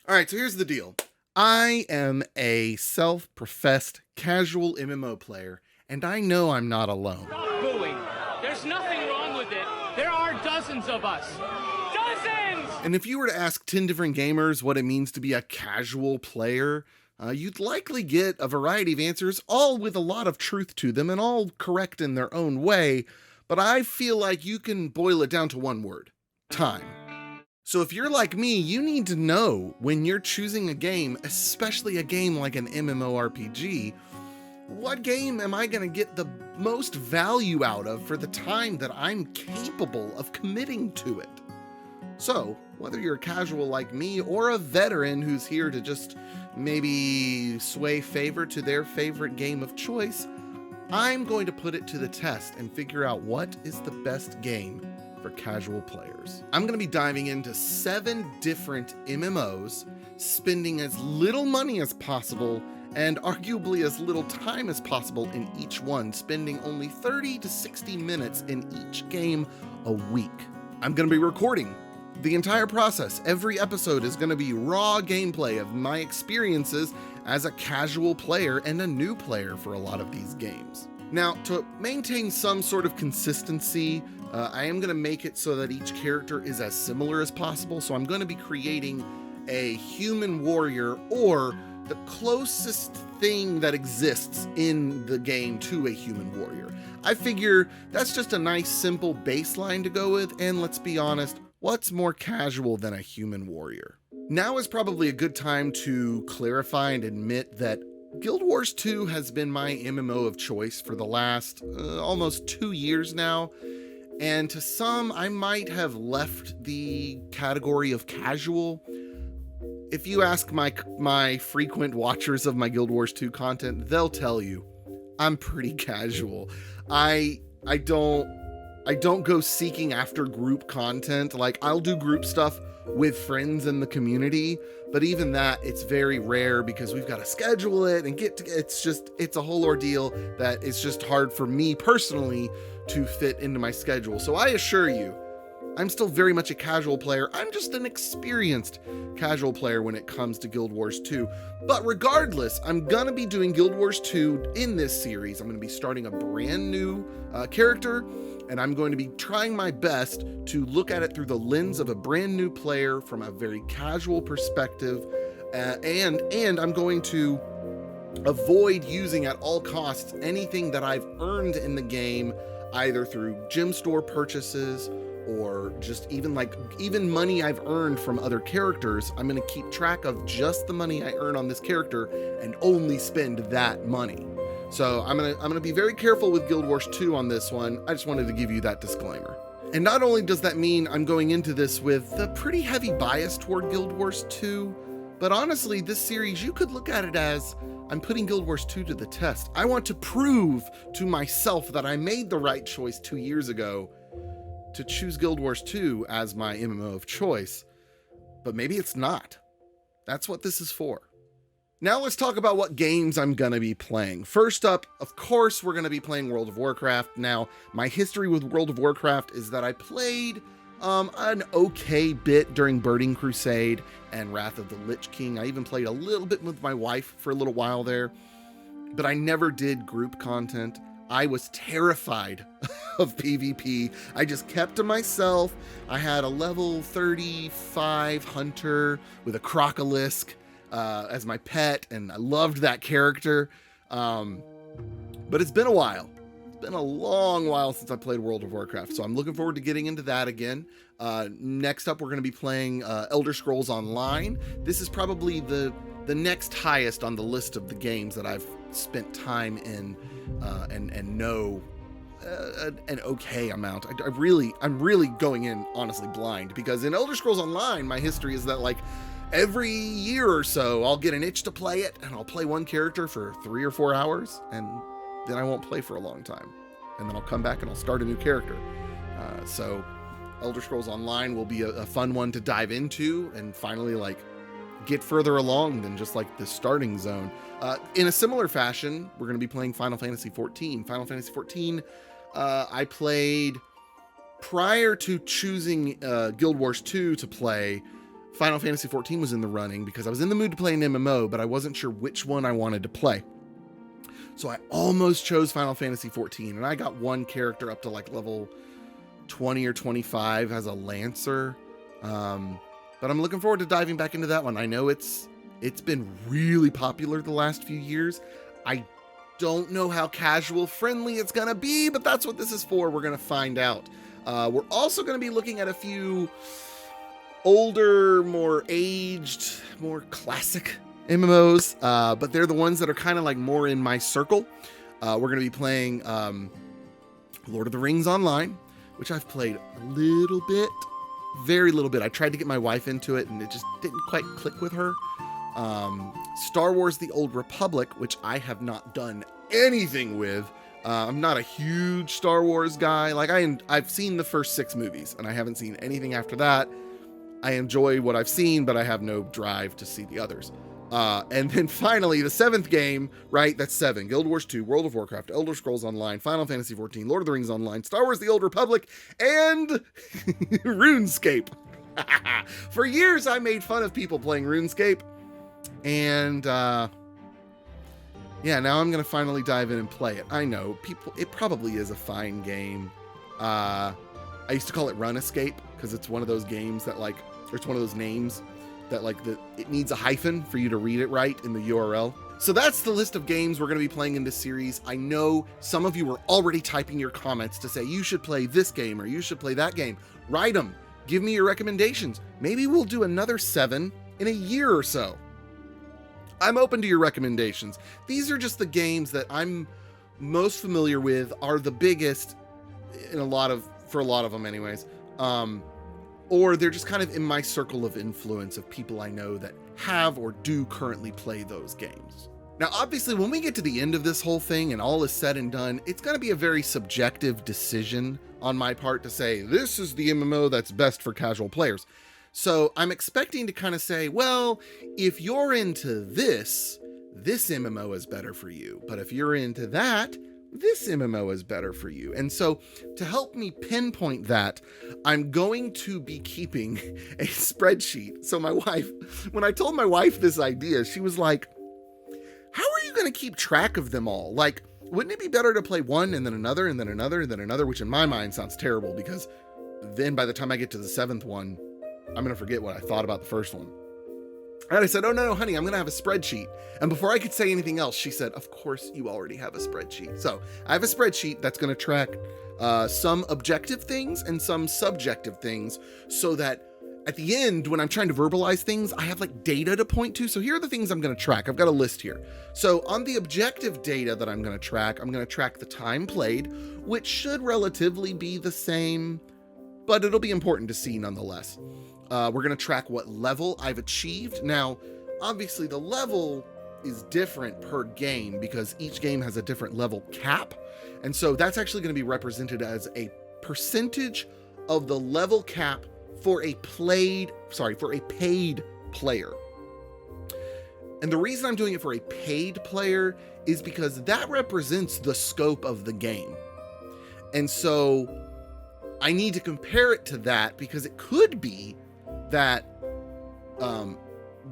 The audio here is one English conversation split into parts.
All right, so here's the deal. I am a self-professed casual MMO player, and I know I'm not alone. Stop booing. There's nothing wrong with it. There are dozens of us. Dozens! And if you were to ask 10 different gamers what it means to be a casual player, you'd likely get a variety of answers, all with a lot of truth to them and all correct in their own way. But I feel like you can boil it down to one word: time. So if you're like me, you need to know when you're choosing a game, especially a game like an MMORPG, what game am I going to get the most value out of for the time that I'm capable of committing to it? So, whether you're a casual like me or a veteran who's here to just maybe sway favor to their favorite game of choice, I'm going to put it to the test and figure out what is the best game for casual players. I'm going to be diving into 7 different MMOs, spending as little money as possible and arguably as little time as possible in each one, spending only 30 to 60 minutes in each game a week. I'm going to be recording the entire process. Every episode is going to be raw gameplay of my experiences as a casual player and a new player for a lot of these games. Now, to maintain some sort of consistency, I am going to make it so that each character is as similar as possible. So I'm going to be creating a human warrior, or the closest thing that exists in the game to a human warrior. I figure that's just a nice, simple baseline to go with. And let's be honest, what's more casual than a human warrior? Now is probably a good time to clarify and admit that Guild Wars 2 has been my MMO of choice for the last almost 2 years now. And to some, I might have left the category of casual. If you ask my frequent watchers of my Guild Wars 2 content, they'll tell you I'm pretty casual. I don't go seeking after group content. Like, I'll do group stuff with friends in the community, but even that, it's very rare because we've got to schedule it and it's a whole ordeal that it's just hard for me personally to fit into my schedule. So I assure you, I'm still very much a casual player. I'm just an experienced casual player when it comes to Guild Wars 2. But regardless, I'm gonna be doing Guild Wars 2 in this series. I'm gonna be starting a brand new character, and I'm going to be trying my best to look at it through the lens of a brand new player from a very casual perspective, and I'm going to avoid using at all costs anything that I've earned in the game, either through gem store purchases or just even money I've earned from other characters. I'm going to keep track of just the money I earn on this character and only spend that money. So I'm going to be very careful with Guild Wars 2 on this one. I just wanted to give you that disclaimer. And not only does that mean I'm going into this with a pretty heavy bias toward Guild Wars 2, but honestly, this series, you could look at it as I'm putting Guild Wars 2 to the test. I want to prove to myself that I made the right choice 2 years ago to choose Guild Wars 2 as my MMO of choice, but maybe it's not. That's what this is for. Now let's talk about what games I'm going to be playing. First up, of course, we're going to be playing World of Warcraft. Now, my history with World of Warcraft is that I played an okay bit during Burning Crusade and Wrath of the Lich King. I even played a little bit with my wife for a little while there, but I never did group content. I was terrified of PvP. I just kept to myself. I had a level 35 hunter with a crocolisk as my pet, and I loved that character. But it's been a while. It's been a long while since I played World of Warcraft, so I'm looking forward to getting into that again. Next up, we're going to be playing Elder Scrolls Online. This is probably the next highest on the list of the games that I've spent time in and know an okay amount. I'm really going in honestly blind, because in Elder Scrolls Online, my history is that like every year or so I'll get an itch to play it, and I'll play one character for 3 or 4 hours, and then I won't play for a long time, and then I'll come back and I'll start a new character. So Elder Scrolls Online will be a fun one to dive into and finally like get further along than just like the starting zone. In a similar fashion, we're going to be playing Final Fantasy XIV. Final Fantasy XIV, I played prior to choosing Guild Wars 2 to play. Final Fantasy XIV was in the running because I was in the mood to play an MMO, but I wasn't sure which one I wanted to play. So I almost chose Final Fantasy XIV, and I got one character up to like level 20 or 25 as a Lancer. But I'm looking forward to diving back into that one. I know it's been really popular the last few years. I don't know how casual friendly it's gonna be, but that's what this is for. We're gonna find out. We're also gonna be looking at a few older, more aged, more classic MMOs, but they're the ones that are kind of like more in my circle. We're gonna be playing Lord of the Rings Online, which I've played a little bit, very little bit. I tried to get my wife into it and it just didn't quite click with her. Star Wars The Old Republic, which I have not done anything with. I'm not a huge Star Wars guy. Like I've seen the first 6 movies and I haven't seen anything after that. I enjoy what I've seen, but I have no drive to see the others. And then finally, the 7th game, right? That's 7. Guild Wars 2, World of Warcraft, Elder Scrolls Online, Final Fantasy XIV, Lord of the Rings Online, Star Wars The Old Republic, and RuneScape. For years, I made fun of people playing RuneScape. And yeah, now I'm going to finally dive in and play it. I know, it probably is a fine game. I used to call it Runescape because it's one of those games that like, or it's one of those names that like it needs a hyphen for you to read it right in the URL. So that's the list of games we're going to be playing in this series. I know some of you are already typing your comments to say you should play this game or you should play that game. Write them. Give me your recommendations. Maybe we'll do another 7 in a year or so. I'm open to your recommendations. These are just the games that I'm most familiar with, are the biggest for a lot of them anyways. Or they're just kind of in my circle of influence of people I know that have or do currently play those games. Now, obviously, when we get to the end of this whole thing and all is said and done, it's going to be a very subjective decision on my part to say, this is the MMO that's best for casual players. So I'm expecting to kind of say, well, if you're into this MMO is better for you. But if you're into that, this MMO is better for you. And so to help me pinpoint that, I'm going to be keeping a spreadsheet. So my wife, when I told my wife this idea, she was like, how are you going to keep track of them all? Like, wouldn't it be better to play one and then another and then another and then another, which in my mind sounds terrible because then by the time I get to the 7th one, I'm going to forget what I thought about the first one. And I said, oh, no, honey, I'm going to have a spreadsheet. And before I could say anything else, she said, of course, you already have a spreadsheet. So I have a spreadsheet that's going to track some objective things and some subjective things so that at the end, when I'm trying to verbalize things, I have like data to point to. So here are the things I'm going to track. I've got a list here. So on the objective data that I'm going to track the time played, which should relatively be the same, but it'll be important to see nonetheless. We're going to track what level I've achieved. Now, obviously the level is different per game because each game has a different level cap. And so that's actually going to be represented as a percentage of the level cap for a paid player. And the reason I'm doing it for a paid player is because that represents the scope of the game. And so I need to compare it to that because it could be that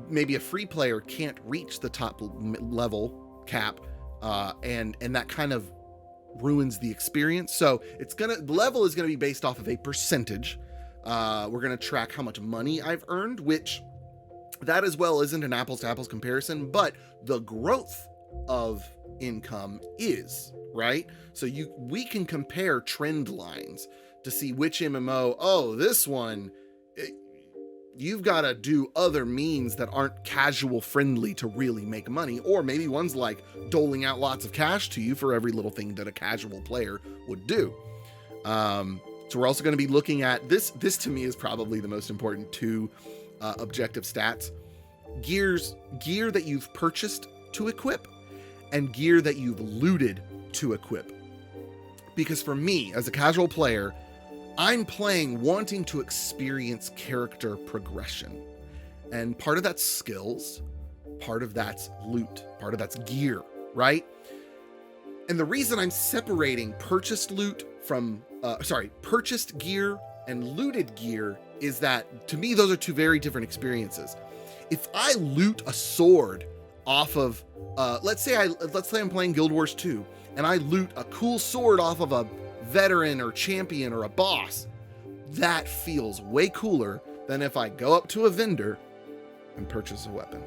maybe a free player can't reach the top level cap, and that kind of ruins the experience. So the level is gonna be based off of a percentage. We're gonna track how much money I've earned, which that as well isn't an apples to apples comparison, but the growth of income is, right? So we can compare trend lines to see which MMO, this one, you've got to do other means that aren't casual friendly to really make money, or maybe one's like doling out lots of cash to you for every little thing that a casual player would do. So we're also going to be looking at this to me is probably the most important 2 objective stats: gear that you've purchased to equip and gear that you've looted to equip. Because for me as a casual player, I'm playing wanting to experience character progression. And part of that's skills, part of that's loot, part of that's gear, right? And the reason I'm separating purchased gear and looted gear is that, to me, those are two very different experiences. If I loot a sword off of, let's say I'm playing Guild Wars 2, and I loot a cool sword off of a veteran or champion or a boss, that feels way cooler than if I go up to a vendor and purchase a weapon.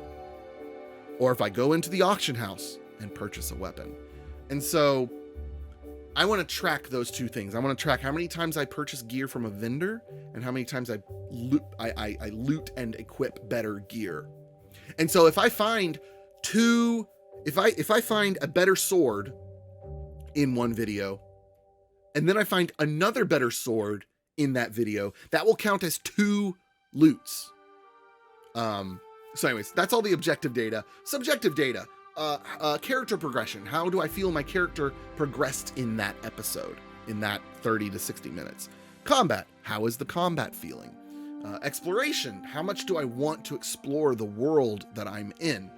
Or if I go into the auction house and purchase a weapon. And so I want to track those two things. I want to track how many times I purchase gear from a vendor and how many times I loot and equip better gear. And so if I find if I find a better sword in one video, and then I find another better sword in that video, that will count as 2 loots. So anyways, that's all the objective data. Subjective data, character progression. How do I feel my character progressed in that episode, in that 30 to 60 minutes? Combat, how is the combat feeling? Exploration, how much do I want to explore the world that I'm in?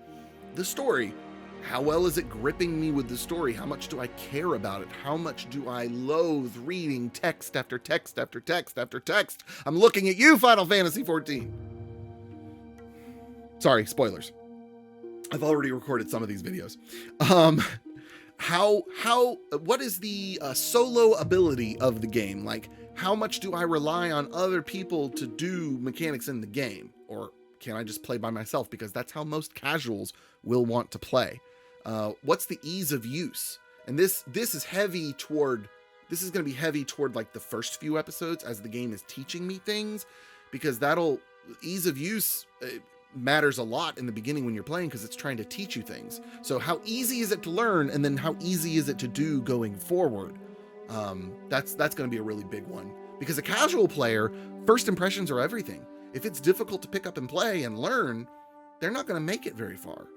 The story, how well is it gripping me with the story? How much do I care about it? How much do I loathe reading text after text after text after text? I'm looking at you, Final Fantasy XIV. Sorry, spoilers. I've already recorded some of these videos. What is the solo ability of the game? Like, how much do I rely on other people to do mechanics in the game? Or can I just play by myself? Because that's how most casuals will want to play. What's the ease of use? And this is heavy toward, this is going to be heavy toward like the first few episodes as the game is teaching me things, because ease of use matters a lot in the beginning when you're playing, because it's trying to teach you things. So how easy is it to learn, and then how easy is it to do going forward? That's going to be a really big one, because a casual player, first impressions are everything. If it's difficult to pick up and play and learn, they're not going to make it very far.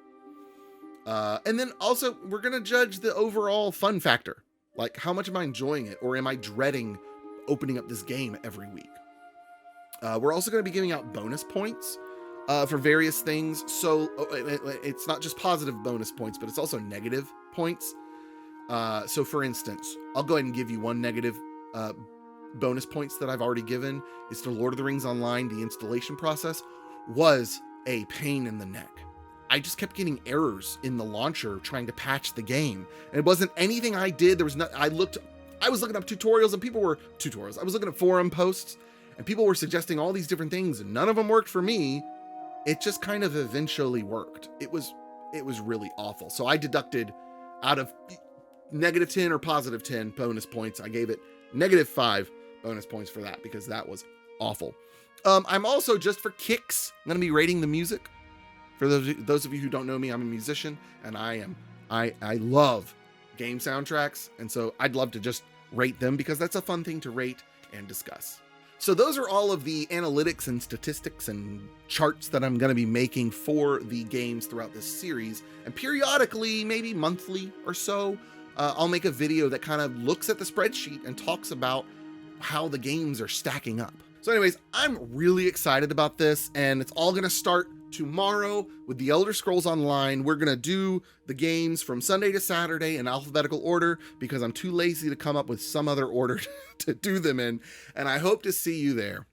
And then also, we're going to judge the overall fun factor. Like, how much am I enjoying it? Or am I dreading opening up this game every week? We're also going to be giving out bonus points for various things. So it's not just positive bonus points, but it's also negative points. So for instance, I'll go ahead and give you one negative bonus points that I've already given. Is to Lord of the Rings Online, the installation process was a pain in the neck. I just kept getting errors in the launcher trying to patch the game. And it wasn't anything I did. I was looking up tutorials, and I was looking at forum posts, and people were suggesting all these different things, and none of them worked for me. It just kind of eventually worked. It was really awful. So I deducted, out of -10 or +10 bonus points, I gave it -5 bonus points for that, because that was awful. I'm also, just for kicks, I'm going to be rating the music. For those of you who don't know me, I'm a musician, and I love game soundtracks, and so I'd love to just rate them, because that's a fun thing to rate and discuss. So those are all of the analytics and statistics and charts that I'm going to be making for the games throughout this series. And periodically, maybe monthly or so, I'll make a video that kind of looks at the spreadsheet and talks about how the games are stacking up. So anyways, I'm really excited about this, and it's all going to start tomorrow with the Elder Scrolls Online. We're going to do the games from Sunday to Saturday in alphabetical order, because I'm too lazy to come up with some other order to do them in, and I hope to see you there.